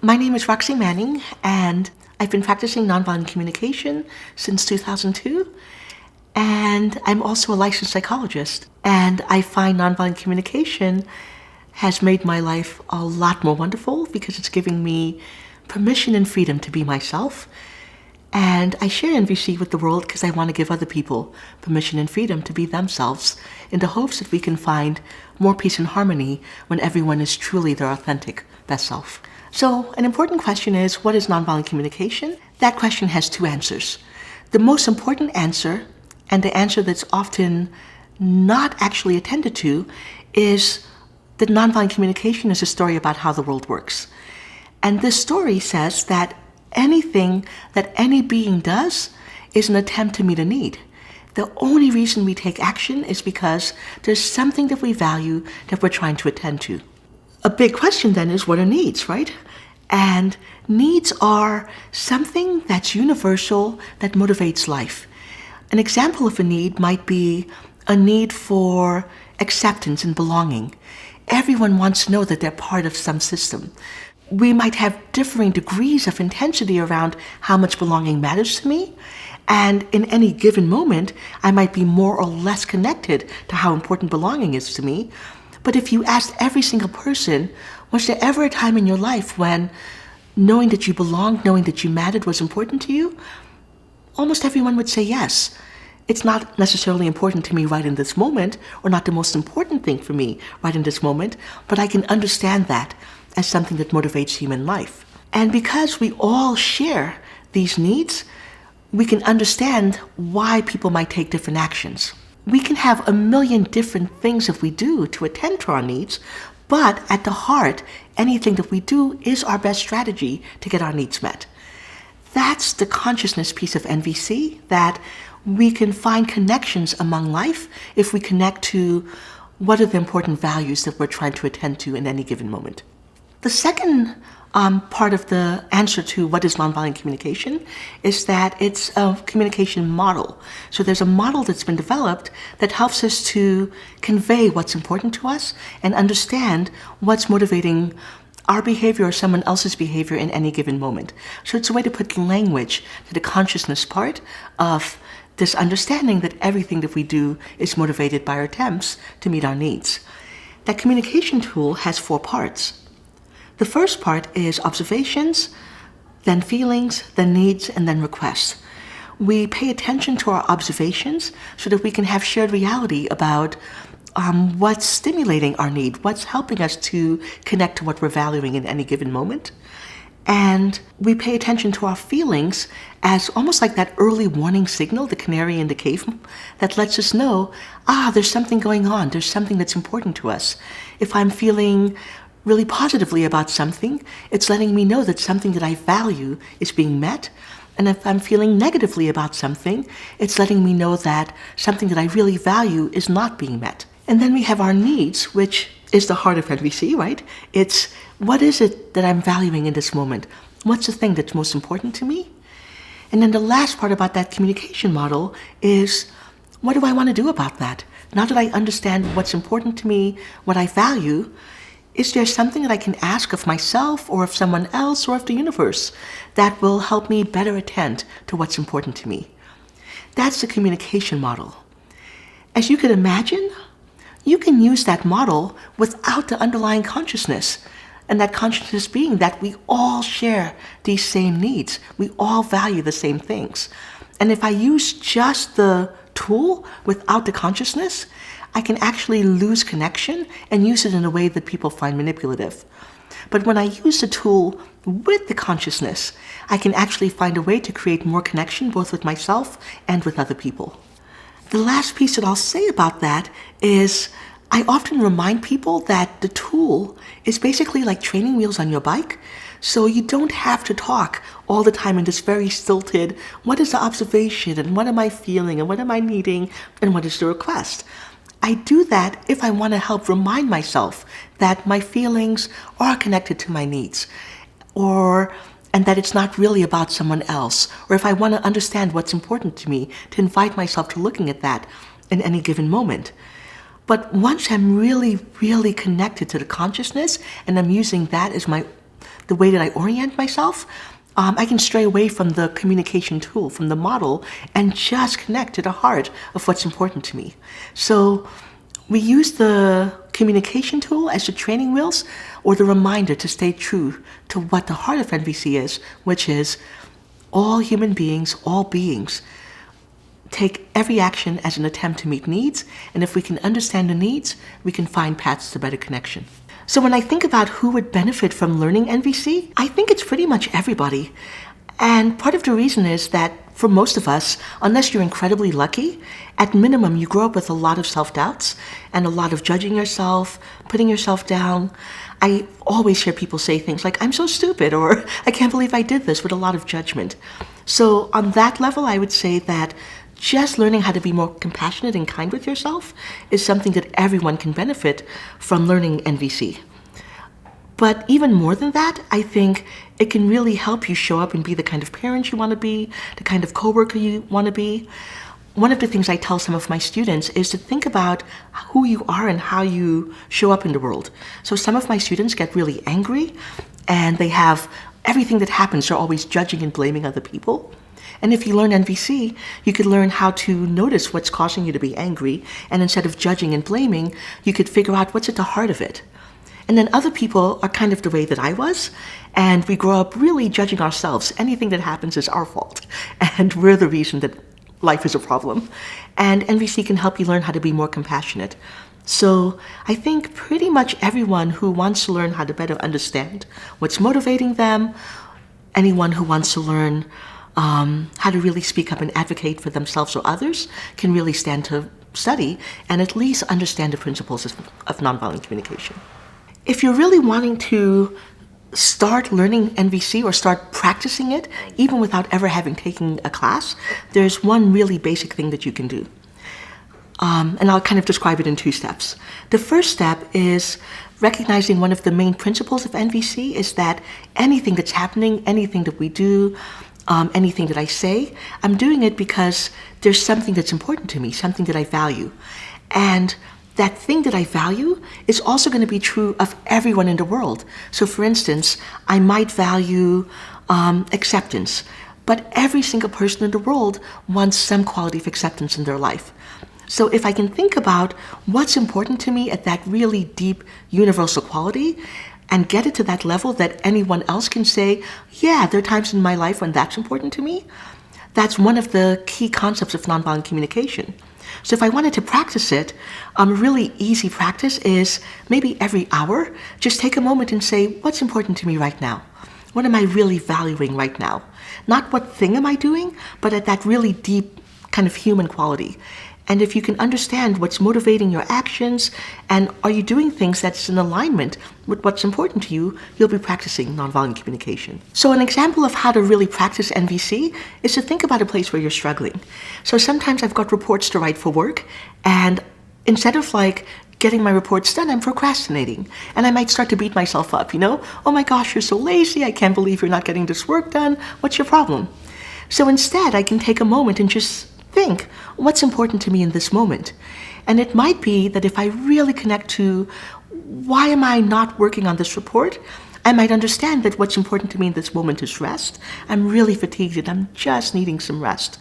My name is Roxy Manning, and I've been practicing nonviolent communication since 2002. And I'm also a licensed psychologist. And I find nonviolent communication has made my life a lot more wonderful because it's giving me permission and freedom to be myself. And I share NVC with the world because I want to give other people permission and freedom to be themselves in the hopes that we can find more peace and harmony when everyone is truly their authentic best self. So an important question is, what is nonviolent communication? That question has two answers. The most important answer, and the answer that's often not actually attended to, is that nonviolent communication is a story about how the world works. And this story says that anything that any being does is an attempt to meet a need. The only reason we take action is because there's something that we value that we're trying to attend to. A big question then is, what are needs, right? And needs are something that's universal that motivates life. An example of a need might be a need for acceptance and belonging. Everyone wants to know that they're part of some system. We might have differing degrees of intensity around how much belonging matters to me, and in any given moment, I might be more or less connected to how important belonging is to me. But if you asked every single person, was there ever a time in your life when knowing that you belonged, knowing that you mattered was important to you? Almost everyone would say yes. It's not necessarily important to me right in this moment, or not the most important thing for me right in this moment, but I can understand that as something that motivates human life. And because we all share these needs, we can understand why people might take different actions. We can have a million different things that we do to attend to our needs, but at the heart, anything that we do is our best strategy to get our needs met. That's the consciousness piece of NVC, that we can find connections among life if we connect to what are the important values that we're trying to attend to in any given moment. The second part of the answer to what is nonviolent communication is that it's a communication model. So there's a model that's been developed that helps us to convey what's important to us and understand what's motivating our behavior or someone else's behavior in any given moment. So it's a way to put language to the consciousness part of this understanding that everything that we do is motivated by our attempts to meet our needs. That communication tool has 4 parts. The first part is observations, then feelings, then needs, and then requests. We pay attention to our observations so that we can have shared reality about what's stimulating our need, what's helping us to connect to what we're valuing in any given moment. And we pay attention to our feelings as almost like that early warning signal, the canary in the cave, that lets us know, there's something going on, there's something that's important to us. If I'm feeling really positively about something, it's letting me know that something that I value is being met. And if I'm feeling negatively about something, it's letting me know that something that I really value is not being met. And then we have our needs, which is the heart of NVC, right? It's, what is it that I'm valuing in this moment? What's the thing that's most important to me? And then the last part about that communication model is, what do I want to do about that? Now that I understand what's important to me, what I value, is there something that I can ask of myself or of someone else or of the universe that will help me better attend to what's important to me? That's the communication model. As you can imagine, you can use that model without the underlying consciousness, and that consciousness being that we all share these same needs. We all value the same things. And if I use just the tool without the consciousness, I can actually lose connection and use it in a way that people find manipulative. But when I use the tool with the consciousness, I can actually find a way to create more connection both with myself and with other people. The last piece that I'll say about that is I often remind people that the tool is basically like training wheels on your bike. So you don't have to talk all the time in this very stilted, what is the observation and what am I feeling and what am I needing and what is the request? I do that if I want to help remind myself that my feelings are connected to my needs, and that it's not really about someone else, or if I want to understand what's important to me, to invite myself to looking at that in any given moment. But once I'm really, really connected to the consciousness, and I'm using that as my the way that I orient myself, I can stray away from the communication tool, from the model, and just connect to the heart of what's important to me. So we use the communication tool as the training wheels or the reminder to stay true to what the heart of NVC is, which is all human beings, all beings, take every action as an attempt to meet needs, and if we can understand the needs, we can find paths to better connection. So when I think about who would benefit from learning NVC, I think it's pretty much everybody. And part of the reason is that for most of us, unless you're incredibly lucky, at minimum you grow up with a lot of self-doubts and a lot of judging yourself, putting yourself down. I always hear people say things like, I'm so stupid, or I can't believe I did this, with a lot of judgment. So on that level, I would say that just learning how to be more compassionate and kind with yourself is something that everyone can benefit from learning NVC. But even more than that, I think it can really help you show up and be the kind of parent you want to be, the kind of coworker you want to be. One of the things I tell some of my students is to think about who you are and how you show up in the world. So some of my students get really angry, and they have everything that happens, they're always judging and blaming other people. And if you learn NVC, you could learn how to notice what's causing you to be angry, and instead of judging and blaming, you could figure out what's at the heart of it. And then other people are kind of the way that I was, and we grow up really judging ourselves. Anything that happens is our fault, and we're the reason that life is a problem. And NVC can help you learn how to be more compassionate. So I think pretty much everyone who wants to learn how to better understand what's motivating them, anyone who wants to learn how to really speak up and advocate for themselves or others, can really stand to study and at least understand the principles of nonviolent communication. If you're really wanting to start learning NVC or start practicing it, even without ever having taken a class, there's one really basic thing that you can do. And I'll kind of describe it in 2 steps. The first step is recognizing one of the main principles of NVC is that anything that's happening, anything that we do, anything that I say, I'm doing it because there's something that's important to me, something that I value. And that thing that I value is also going to be true of everyone in the world. So for instance, I might value acceptance, but every single person in the world wants some quality of acceptance in their life. So if I can think about what's important to me at that really deep universal quality and get it to that level that anyone else can say, yeah, there are times in my life when that's important to me, that's one of the key concepts of nonviolent communication. So if I wanted to practice it, a really easy practice is maybe every hour, just take a moment and say, what's important to me right now? What am I really valuing right now? Not what thing am I doing, but at that really deep kind of human quality. And if you can understand what's motivating your actions and are you doing things that's in alignment with what's important to you, you'll be practicing nonviolent communication. So an example of how to really practice NVC is to think about a place where you're struggling. So sometimes I've got reports to write for work, and instead of getting my reports done, I'm procrastinating. And I might start to beat myself up, oh my gosh, you're so lazy, I can't believe you're not getting this work done, what's your problem? So instead, I can take a moment and just think, what's important to me in this moment? And it might be that if I really connect to why am I not working on this report, I might understand that what's important to me in this moment is rest. I'm really fatigued and I'm just needing some rest.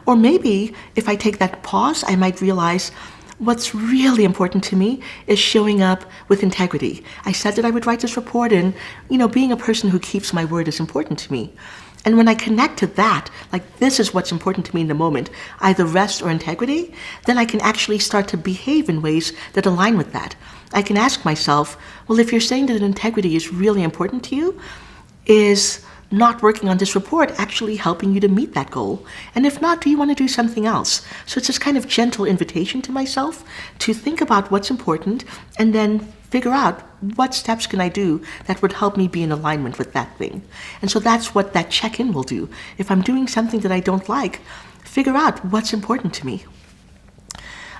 Or maybe if I take that pause, I might realize what's really important to me is showing up with integrity. I said that I would write this report, and being a person who keeps my word is important to me. And when I connect to that, this is what's important to me in the moment, either rest or integrity, then I can actually start to behave in ways that align with that. I can ask myself, well, if you're saying that integrity is really important to you, is not working on this report actually helping you to meet that goal? And if not, do you want to do something else? So it's this kind of gentle invitation to myself to think about what's important and then figure out what steps can I do that would help me be in alignment with that thing. And so that's what that check-in will do. If I'm doing something that I don't like, figure out what's important to me.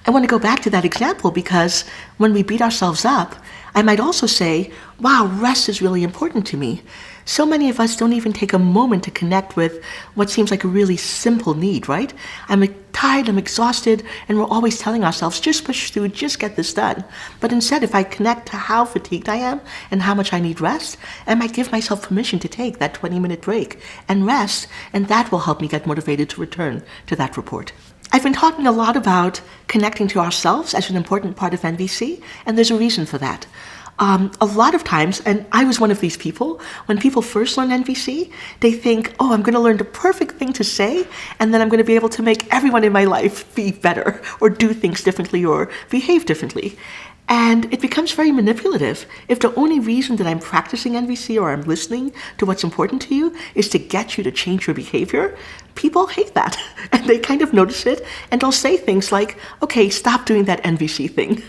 I want to go back to that example because when we beat ourselves up, I might also say, wow, rest is really important to me. So many of us don't even take a moment to connect with what seems like a really simple need, right? I'm tired, I'm exhausted, and we're always telling ourselves, just push through, just get this done. But instead, if I connect to how fatigued I am and how much I need rest, I might give myself permission to take that 20-minute break and rest, and that will help me get motivated to return to that report. I've been talking a lot about connecting to ourselves as an important part of NVC, and there's a reason for that. A lot of times, and I was one of these people, when people first learn NVC, they think, oh, I'm going to learn the perfect thing to say, and then I'm going to be able to make everyone in my life be better, or do things differently, or behave differently. And it becomes very manipulative. If the only reason that I'm practicing NVC or I'm listening to what's important to you is to get you to change your behavior, people hate that. And they kind of notice it, and they'll say things like, okay, stop doing that NVC thing.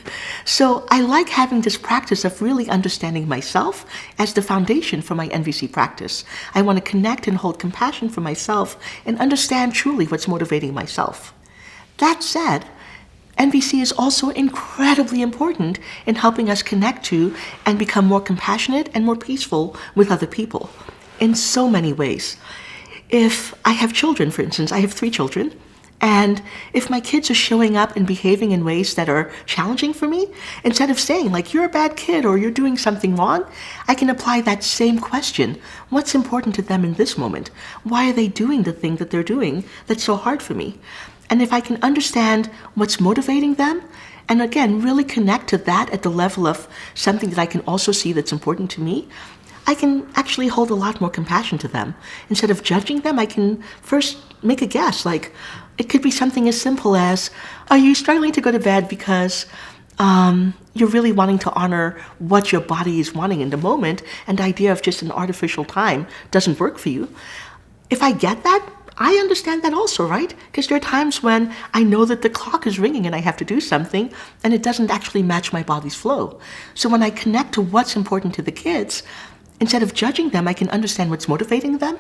So I like having this practice of really understanding myself as the foundation for my NVC practice. I want to connect and hold compassion for myself and understand truly what's motivating myself. That said, NVC is also incredibly important in helping us connect to and become more compassionate and more peaceful with other people in so many ways. If I have children, for instance, I have 3 children, and if my kids are showing up and behaving in ways that are challenging for me, instead of saying, like, you're a bad kid or you're doing something wrong, I can apply that same question. What's important to them in this moment? Why are they doing the thing that they're doing that's so hard for me? And if I can understand what's motivating them, and again, really connect to that at the level of something that I can also see that's important to me, I can actually hold a lot more compassion to them. Instead of judging them, I can first make a guess. Like, it could be something as simple as, are you struggling to go to bed because you're really wanting to honor what your body is wanting in the moment, and the idea of just an artificial time doesn't work for you? If I get that, I understand that also, right? Because there are times when I know that the clock is ringing and I have to do something, and it doesn't actually match my body's flow. So when I connect to what's important to the kids, instead of judging them, I can understand what's motivating them,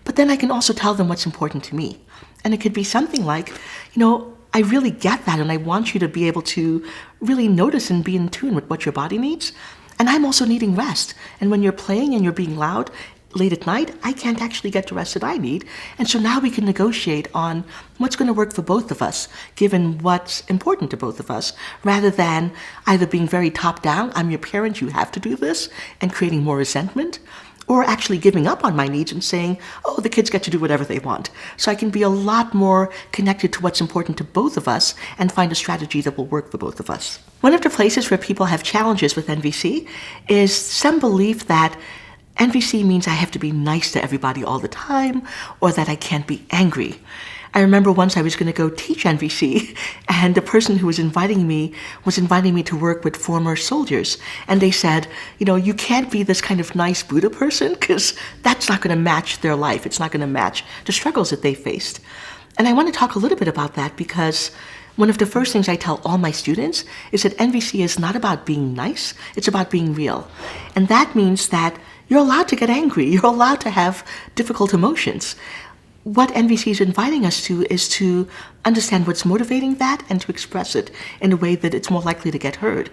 but then I can also tell them what's important to me. And it could be something like, I really get that, and I want you to be able to really notice and be in tune with what your body needs. And I'm also needing rest. And when you're playing and you're being loud late at night, I can't actually get the rest that I need. And so now we can negotiate on what's going to work for both of us, given what's important to both of us, rather than either being very top-down, I'm your parent, you have to do this, and creating more resentment, or actually giving up on my needs and saying, oh, the kids get to do whatever they want. So I can be a lot more connected to what's important to both of us and find a strategy that will work for both of us. One of the places where people have challenges with NVC is some belief that NVC means I have to be nice to everybody all the time, or that I can't be angry. I remember once I was going to go teach NVC, and the person who was inviting me to work with former soldiers. And they said, you can't be this kind of nice Buddha person, because that's not going to match their life. It's not going to match the struggles that they faced. And I want to talk a little bit about that, because one of the first things I tell all my students is that NVC is not about being nice, it's about being real. And that means that you're allowed to get angry. You're allowed to have difficult emotions. What NVC is inviting us to is to understand what's motivating that and to express it in a way that it's more likely to get heard.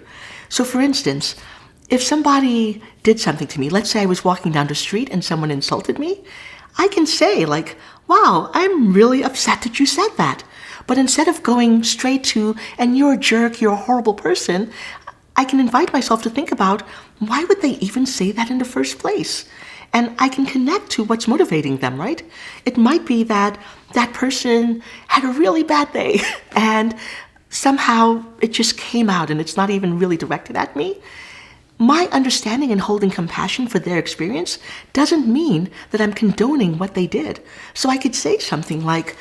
So for instance, if somebody did something to me, let's say I was walking down the street and someone insulted me, I can say like, wow, I'm really upset that you said that. But instead of going straight to, and you're a jerk, you're a horrible person, I can invite myself to think about, why would they even say that in the first place? And I can connect to what's motivating them, right? It might be that that person had a really bad day and somehow it just came out and it's not even really directed at me. My understanding and holding compassion for their experience doesn't mean that I'm condoning what they did. So I could say something like,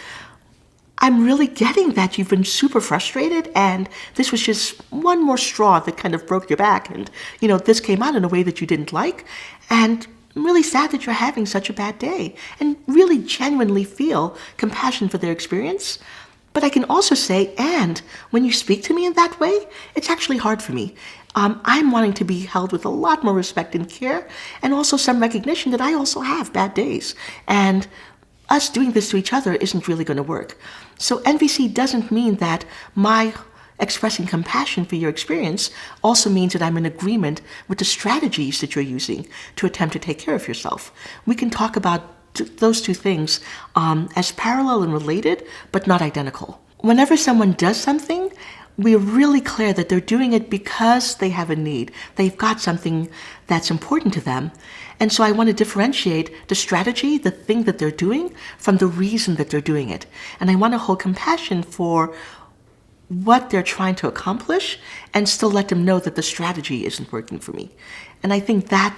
I'm really getting that you've been super frustrated and this was just one more straw that kind of broke your back and, this came out in a way that you didn't like, and I'm really sad that you're having such a bad day, and really genuinely feel compassion for their experience. But I can also say, and when you speak to me in that way, it's actually hard for me. I'm wanting to be held with a lot more respect and care, and also some recognition that I also have bad days. And us doing this to each other isn't really going to work. So NVC doesn't mean that my expressing compassion for your experience also means that I'm in agreement with the strategies that you're using to attempt to take care of yourself. We can talk about those two things as parallel and related, but not identical. Whenever someone does something, we're really clear that they're doing it because they have a need. They've got something that's important to them. And so I want to differentiate the strategy, the thing that they're doing, from the reason that they're doing it. And I want to hold compassion for what they're trying to accomplish and still let them know that the strategy isn't working for me. And I think that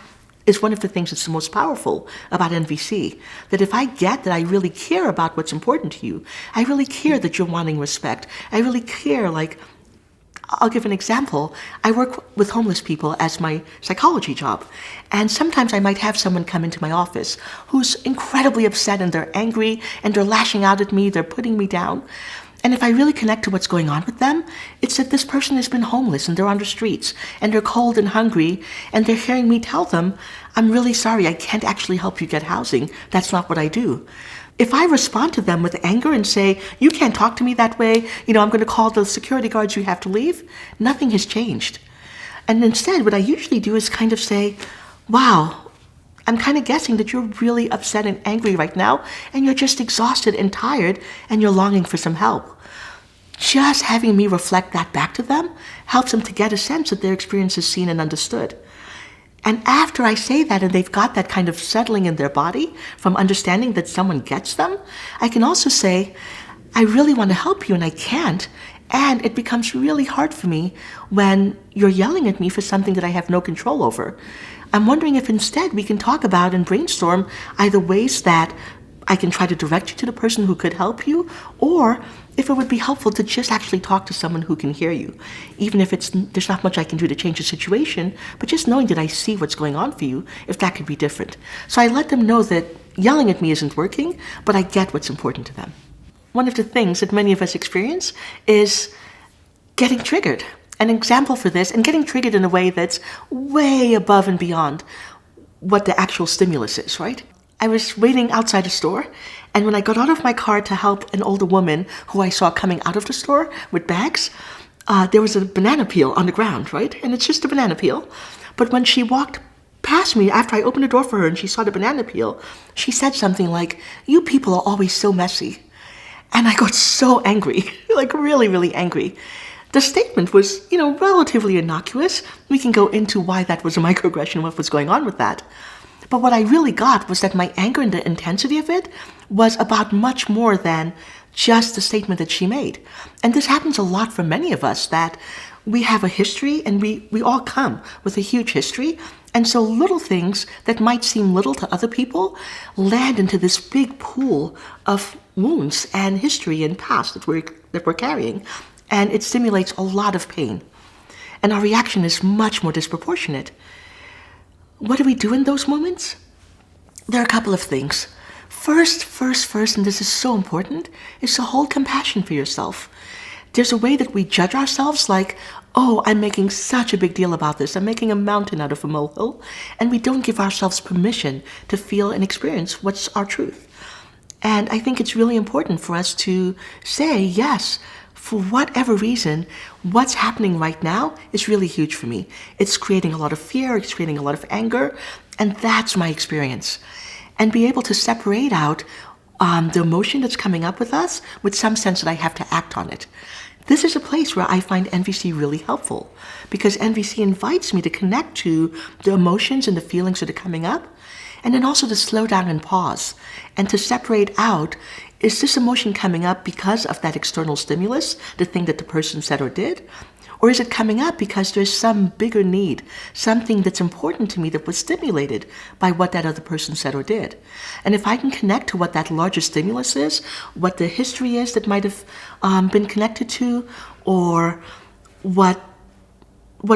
is one of the things that's the most powerful about NVC. That if I get that I really care about what's important to you, I really care that you're wanting respect, I really care, like, I'll give an example. I work with homeless people as my psychology job. And sometimes I might have someone come into my office who's incredibly upset and they're angry and they're lashing out at me, they're putting me down. And if I really connect to what's going on with them, it's that this person has been homeless and they're on the streets and they're cold and hungry and they're hearing me tell them, I'm really sorry, I can't actually help you get housing. That's not what I do. If I respond to them with anger and say, you can't talk to me that way, I'm going to call the security guards, you have to leave, nothing has changed. And instead, what I usually do is kind of say, wow, I'm kind of guessing that you're really upset and angry right now, and you're just exhausted and tired, and you're longing for some help. Just having me reflect that back to them helps them to get a sense that their experience is seen and understood. And after I say that and they've got that kind of settling in their body from understanding that someone gets them, I can also say, I really want to help you and I can't. And it becomes really hard for me when you're yelling at me for something that I have no control over. I'm wondering if instead we can talk about and brainstorm either ways that I can try to direct you to the person who could help you, or if it would be helpful to just actually talk to someone who can hear you. Even if there's not much I can do to change the situation, but just knowing that I see what's going on for you, if that could be different. So I let them know that yelling at me isn't working, but I get what's important to them. One of the things that many of us experience is getting triggered. An example for this, and getting triggered in a way that's way above and beyond what the actual stimulus is, right? I was waiting outside a store, and when I got out of my car to help an older woman who I saw coming out of the store with bags, there was a banana peel on the ground, right? And it's just a banana peel. But when she walked past me, after I opened the door for her and she saw the banana peel, she said something like, "You people are always so messy." And I got so angry, like really, really angry. The statement was, relatively innocuous. We can go into why that was a microaggression, what was going on with that. But what I really got was that my anger and the intensity of it was about much more than just the statement that she made. And this happens a lot for many of us, that we have a history and we all come with a huge history. And so little things that might seem little to other people land into this big pool of wounds and history and past that we're carrying. And it stimulates a lot of pain. And our reaction is much more disproportionate. What do we do in those moments? There are a couple of things. First, and this is so important, is to hold compassion for yourself. There's a way that we judge ourselves like, oh, I'm making such a big deal about this. I'm making a mountain out of a molehill. And we don't give ourselves permission to feel and experience what's our truth. And I think it's really important for us to say, yes, for whatever reason, what's happening right now is really huge for me. It's creating a lot of fear, it's creating a lot of anger, and that's my experience. And be able to separate out the emotion that's coming up with us with some sense that I have to act on it. This is a place where I find NVC really helpful, because NVC invites me to connect to the emotions and the feelings that are coming up, and then also to slow down and pause, and to separate out, is this emotion coming up because of that external stimulus, the thing that the person said or did? Or is it coming up because there's some bigger need, something that's important to me that was stimulated by what that other person said or did? And if I can connect to what that larger stimulus is, what the history is that might have been connected to, or what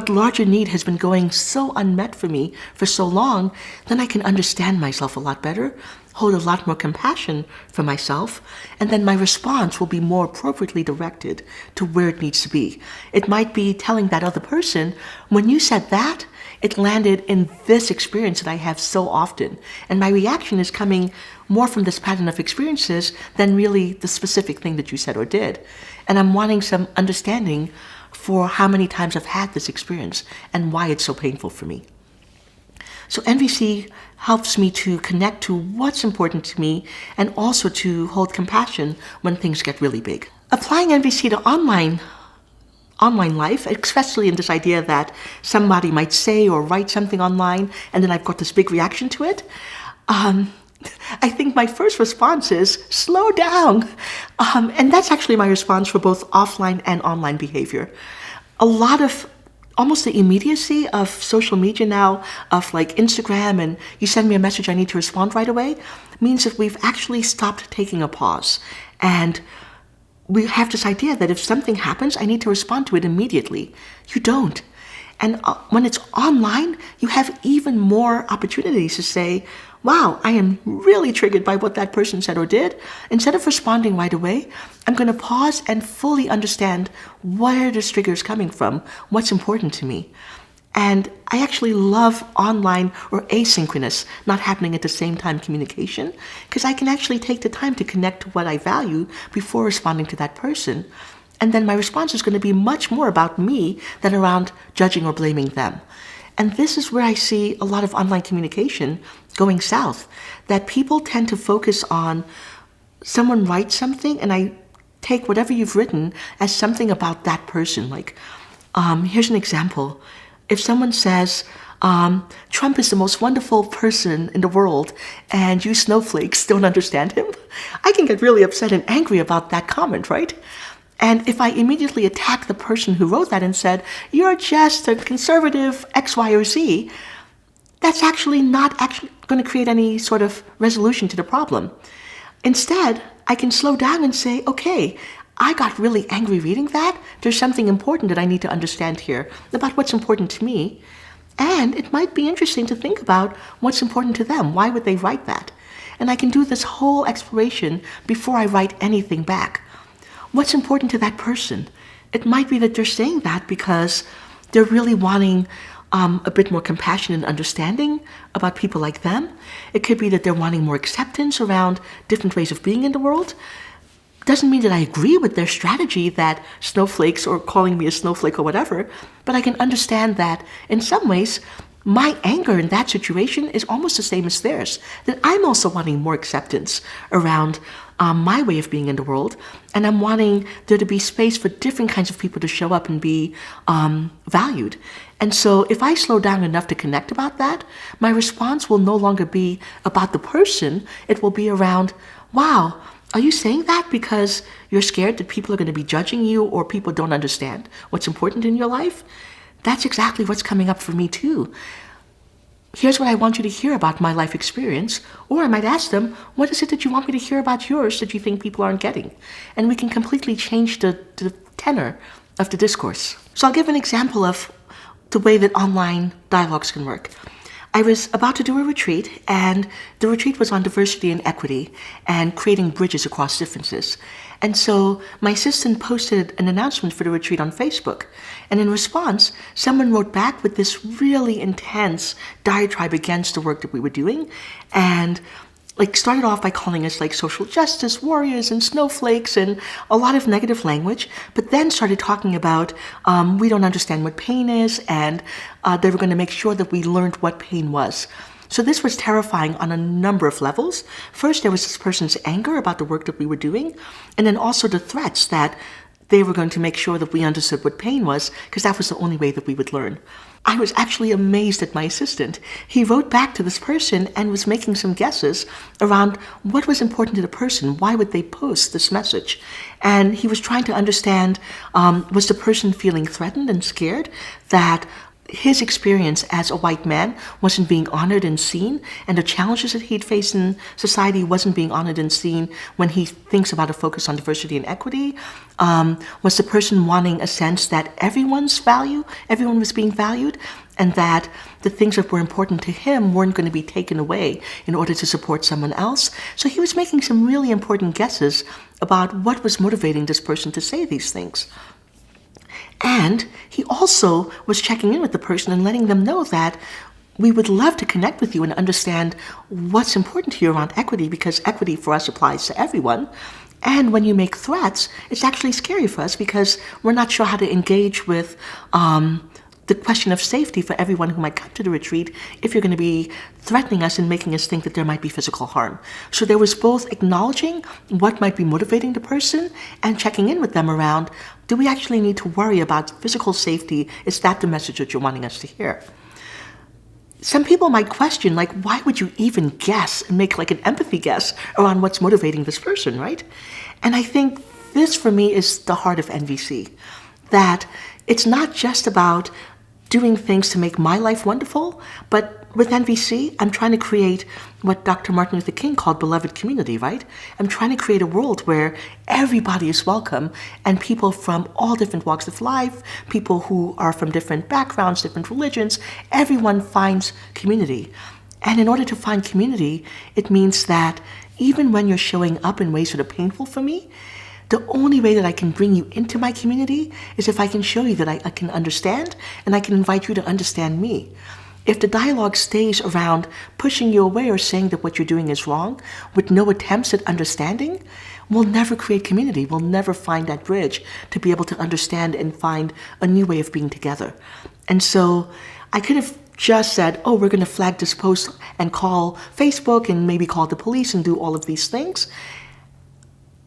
larger need has been going so unmet for me for so long, then I can understand myself a lot better, hold a lot more compassion for myself, and then my response will be more appropriately directed to where it needs to be. It might be telling that other person, when you said that, it landed in this experience that I have so often. And my reaction is coming more from this pattern of experiences than really the specific thing that you said or did. And I'm wanting some understanding for how many times I've had this experience and why it's so painful for me. So NVC helps me to connect to what's important to me and also to hold compassion when things get really big. Applying NVC to online life, especially in this idea that somebody might say or write something online and then I've got this big reaction to it, I think my first response is slow down. And that's actually my response for both offline and online behavior. A lot of almost the immediacy of social media now, of like Instagram, and you send me a message, I need to respond right away, means that we've actually stopped taking a pause. And we have this idea that if something happens, I need to respond to it immediately. You don't. And when it's online, you have even more opportunities to say, wow, I am really triggered by what that person said or did. Instead of responding right away, I'm going to pause and fully understand where this trigger is coming from, what's important to me. And I actually love online or asynchronous, not happening at the same time communication, because I can actually take the time to connect to what I value before responding to that person. And then my response is going to be much more about me than around judging or blaming them. And this is where I see a lot of online communication going south, that people tend to focus on someone writes something and I take whatever you've written as something about that person. Like, here's an example. If someone says, Trump is the most wonderful person in the world and you snowflakes don't understand him, I can get really upset and angry about that comment, right? And if I immediately attack the person who wrote that and said, you're just a conservative X, Y, or Z, that's actually not actually going to create any sort of resolution to the problem. Instead, I can slow down and say, okay, I got really angry reading that. There's something important that I need to understand here about what's important to me. And it might be interesting to think about what's important to them. Why would they write that? And I can do this whole exploration before I write anything back. What's important to that person? It might be that they're saying that because they're really wanting a bit more compassion and understanding about people like them. It could be that they're wanting more acceptance around different ways of being in the world. Doesn't mean that I agree with their strategy that snowflakes or calling me a snowflake or whatever, but I can understand that in some ways, my anger in that situation is almost the same as theirs, that I'm also wanting more acceptance around my way of being in the world, and I'm wanting there to be space for different kinds of people to show up and be valued. And so if I slow down enough to connect about that, my response will no longer be about the person, it will be around, wow, are you saying that because you're scared that people are going to be judging you or people don't understand what's important in your life? That's exactly what's coming up for me too. Here's what I want you to hear about my life experience. Or I might ask them, what is it that you want me to hear about yours that you think people aren't getting? And we can completely change the tenor of the discourse. So I'll give an example of the way that online dialogues can work. I was about to do a retreat, and the retreat was on diversity and equity and creating bridges across differences. And so my assistant posted an announcement for the retreat on Facebook. And in response, someone wrote back with this really intense diatribe against the work that we were doing. And started off by calling us social justice warriors and snowflakes and a lot of negative language, but then started talking about we don't understand what pain is, and they were going to make sure that we learned what pain was. So this was terrifying on a number of levels. First, there was this person's anger about the work that we were doing, and then also the threats that they were going to make sure that we understood what pain was, because that was the only way that we would learn. I was actually amazed at my assistant. He wrote back to this person and was making some guesses around what was important to the person. Why would they post this message? And he was trying to understand, was the person feeling threatened and scared that his experience as a white man wasn't being honored and seen, and the challenges that he'd faced in society wasn't being honored and seen when he thinks about a focus on diversity and equity? Was the person wanting a sense that everyone was being valued, and that the things that were important to him weren't going to be taken away in order to support someone else? So he was making some really important guesses about what was motivating this person to say these things. And he also was checking in with the person and letting them know that we would love to connect with you and understand what's important to you around equity, because equity for us applies to everyone. And when you make threats, it's actually scary for us because we're not sure how to engage with the question of safety for everyone who might come to the retreat if you're going to be threatening us and making us think that there might be physical harm. So there was both acknowledging what might be motivating the person and checking in with them around, do we actually need to worry about physical safety? Is that the message that you're wanting us to hear? Some people might question, like, why would you even guess and make like an empathy guess around what's motivating this person, right? And I think this, for me, is the heart of NVC, that it's not just about doing things to make my life wonderful, but with NVC, I'm trying to create what Dr. Martin Luther King called beloved community, right? I'm trying to create a world where everybody is welcome and people from all different walks of life, people who are from different backgrounds, different religions, everyone finds community. And in order to find community, it means that even when you're showing up in ways that are painful for me, the only way that I can bring you into my community is if I can show you that I can understand, and I can invite you to understand me. If the dialogue stays around pushing you away or saying that what you're doing is wrong, with no attempts at understanding, we'll never create community. We'll never find that bridge to be able to understand and find a new way of being together. And so I could have just said, oh, we're going to flag this post and call Facebook and maybe call the police and do all of these things.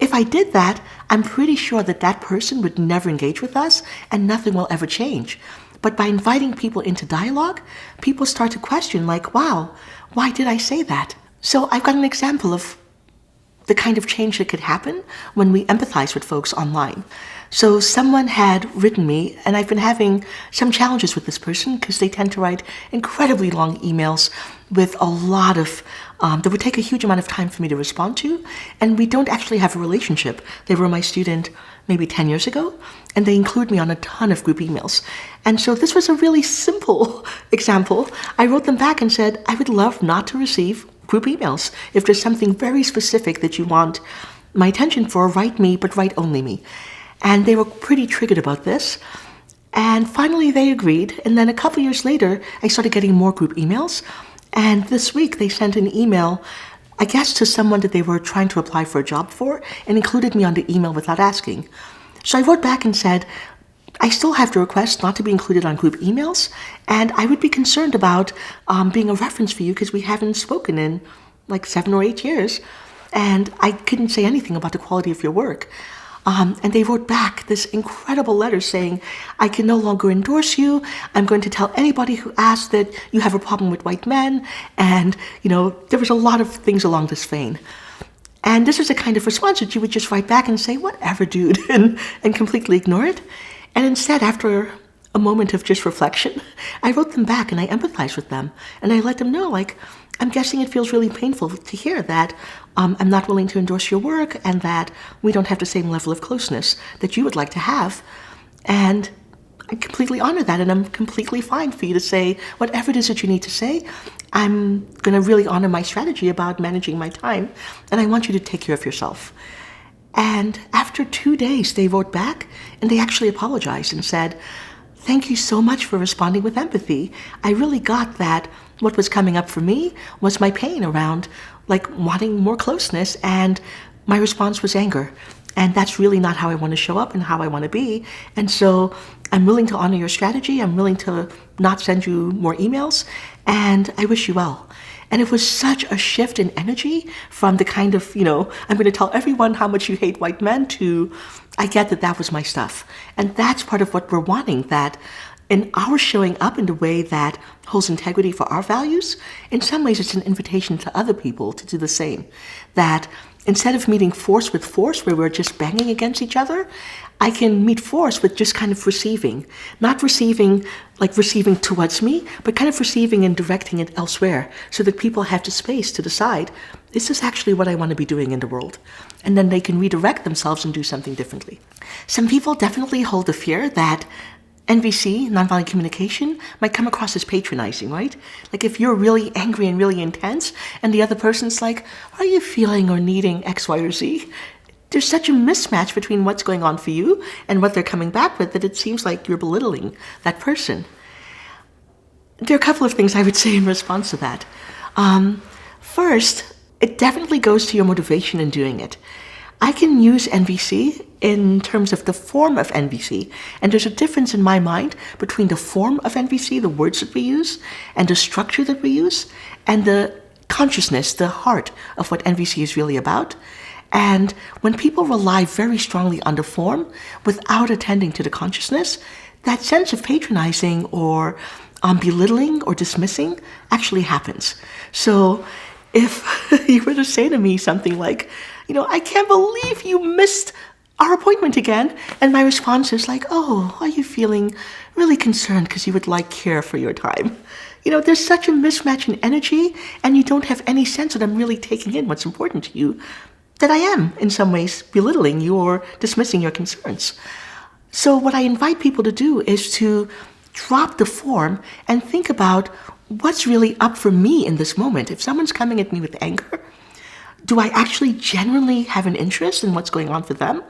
If I did that, I'm pretty sure that that person would never engage with us and nothing will ever change. But by inviting people into dialogue, people start to question, like, wow, why did I say that? So I've got an example of the kind of change that could happen when we empathize with folks online. So someone had written me, and I've been having some challenges with this person because they tend to write incredibly long emails with a lot of, that would take a huge amount of time for me to respond to, and we don't actually have a relationship. They were my student maybe 10 years ago, and they include me on a ton of group emails. And so this was a really simple example. I wrote them back and said, I would love not to receive group emails. If there's something very specific that you want my attention for, write me, but write only me. And they were pretty triggered about this. And finally they agreed. And then a couple years later, I started getting more group emails. And this week they sent an email, I guess to someone that they were trying to apply for a job for, and included me on the email without asking. So I wrote back and said, I still have the request not to be included on group emails, and I would be concerned about being a reference for you because we haven't spoken in like 7 or 8 years, and I couldn't say anything about the quality of your work. And they wrote back this incredible letter saying, I can no longer endorse you. I'm going to tell anybody who asks that you have a problem with white men. And, there was a lot of things along this vein. And this is the kind of response that you would just write back and say, whatever, dude, and completely ignore it. And instead, after a moment of just reflection, I wrote them back and I empathized with them. And I let them know, like, I'm guessing it feels really painful to hear that I'm not willing to endorse your work and that we don't have the same level of closeness that you would like to have. And I completely honor that, and I'm completely fine for you to say whatever it is that you need to say. I'm going to really honor my strategy about managing my time, and I want you to take care of yourself. And after 2 days, they wrote back, and they actually apologized and said, thank you so much for responding with empathy. I really got that what was coming up for me was my pain around, like, wanting more closeness, and my response was anger. And that's really not how I want to show up and how I want to be. And so I'm willing to honor your strategy. I'm willing to not send you more emails, and I wish you well. And it was such a shift in energy from the kind of, I'm going to tell everyone how much you hate white men to, I get that that was my stuff. And that's part of what we're wanting, that in our showing up in the way that holds integrity for our values, in some ways it's an invitation to other people to do the same. That instead of meeting force with force, where we're just banging against each other, I can meet force with just kind of receiving. Not receiving like receiving towards me, but kind of receiving and directing it elsewhere so that people have the space to decide, is this actually what I want to be doing in the world? And then they can redirect themselves and do something differently. Some people definitely hold the fear that NVC, nonviolent communication, might come across as patronizing, right? Like if you're really angry and really intense, and the other person's like, are you feeling or needing X, Y, or Z? there's such a mismatch between what's going on for you and what they're coming back with that it seems like you're belittling that person. There are a couple of things I would say in response to that. First, it definitely goes to your motivation in doing it. I can use NVC in terms of the form of NVC, and there's a difference in my mind between the form of NVC, the words that we use, and the structure that we use, and the consciousness, the heart of what NVC is really about. And when people rely very strongly on the form without attending to the consciousness, that sense of patronizing or belittling or dismissing actually happens. So if you were to say to me something like, I can't believe you missed our appointment again, and my response is like, oh, are you feeling really concerned because you would like care for your time? There's such a mismatch in energy, and you don't have any sense that I'm really taking in what's important to you, that I am, in some ways, belittling you or dismissing your concerns. So what I invite people to do is to drop the form and think about what's really up for me in this moment. If someone's coming at me with anger, do I actually genuinely have an interest in what's going on for them?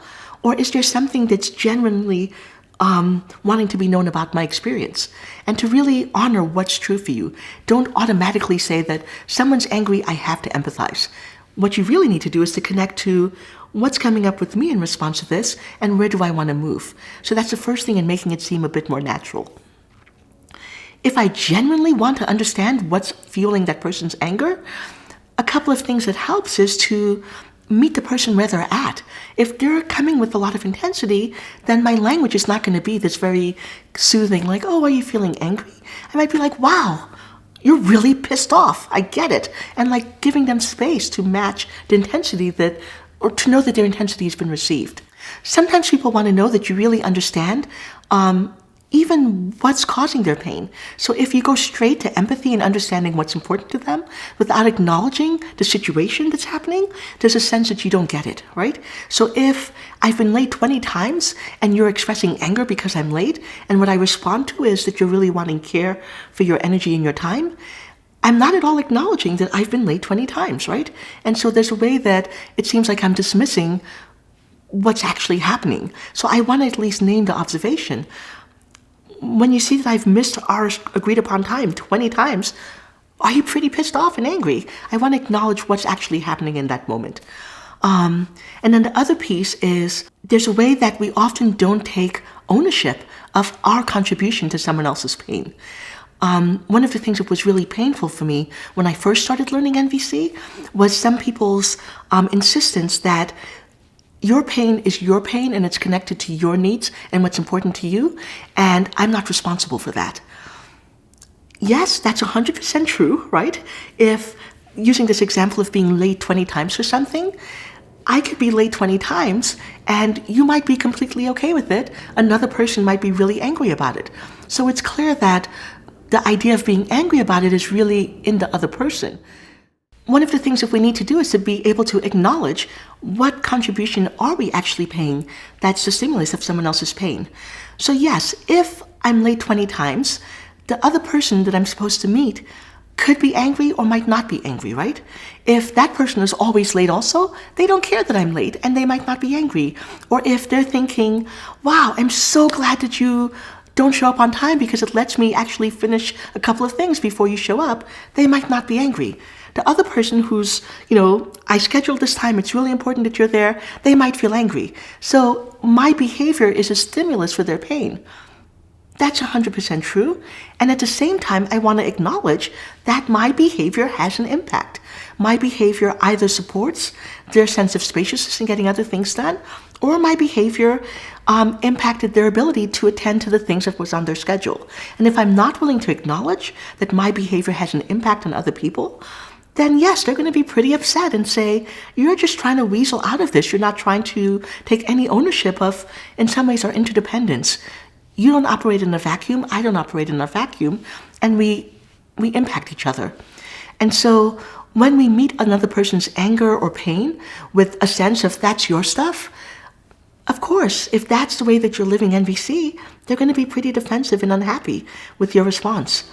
Or is there something that's genuinely wanting to be known about my experience? And to really honor what's true for you. Don't automatically say that someone's angry, I have to empathize. What you really need to do is to connect to what's coming up with me in response to this, and where do I want to move? So that's the first thing in making it seem a bit more natural. If I genuinely want to understand what's fueling that person's anger, a couple of things that helps is to meet the person where they're at. If they're coming with a lot of intensity, then my language is not going to be this very soothing, like, oh, are you feeling angry? I might be like, wow, you're really pissed off. I get it. And like giving them space to match the intensity or to know that their intensity has been received. Sometimes people want to know that you really understand even what's causing their pain. So if you go straight to empathy and understanding what's important to them without acknowledging the situation that's happening, there's a sense that you don't get it, right? So if I've been late 20 times and you're expressing anger because I'm late, and what I respond to is that you're really wanting care for your energy and your time, I'm not at all acknowledging that I've been late 20 times, right? And so there's a way that it seems like I'm dismissing what's actually happening. So I want to at least name the observation. When you see that I've missed our agreed upon time 20 times, are you pretty pissed off and angry? I want to acknowledge what's actually happening in that moment. And then the other piece is there's a way that we often don't take ownership of our contribution to someone else's pain. One of the things that was really painful for me when I first started learning NVC was some people's insistence that your pain is your pain and it's connected to your needs and what's important to you, and I'm not responsible for that. Yes, that's 100% true, right? If, using this example of being late 20 times for something, I could be late 20 times and you might be completely okay with it. Another person might be really angry about it. So it's clear that the idea of being angry about it is really in the other person. One of the things that we need to do is to be able to acknowledge what contribution are we actually paying that's the stimulus of someone else's pain. So yes, if I'm late 20 times, the other person that I'm supposed to meet could be angry or might not be angry, right? If that person is always late also, they don't care that I'm late and they might not be angry. Or if they're thinking, wow, I'm so glad that you don't show up on time because it lets me actually finish a couple of things before you show up, they might not be angry. The other person who's, I scheduled this time, it's really important that you're there, they might feel angry. So my behavior is a stimulus for their pain. That's 100% true. And at the same time, I want to acknowledge that my behavior has an impact. My behavior either supports their sense of spaciousness in getting other things done, or my behavior impacted their ability to attend to the things that was on their schedule. And if I'm not willing to acknowledge that my behavior has an impact on other people, then yes, they're going to be pretty upset and say, you're just trying to weasel out of this. You're not trying to take any ownership of, in some ways, our interdependence. You don't operate in a vacuum, I don't operate in a vacuum, and we impact each other. And so when we meet another person's anger or pain with a sense of that's your stuff, of course, if that's the way that you're living NVC, they're going to be pretty defensive and unhappy with your response.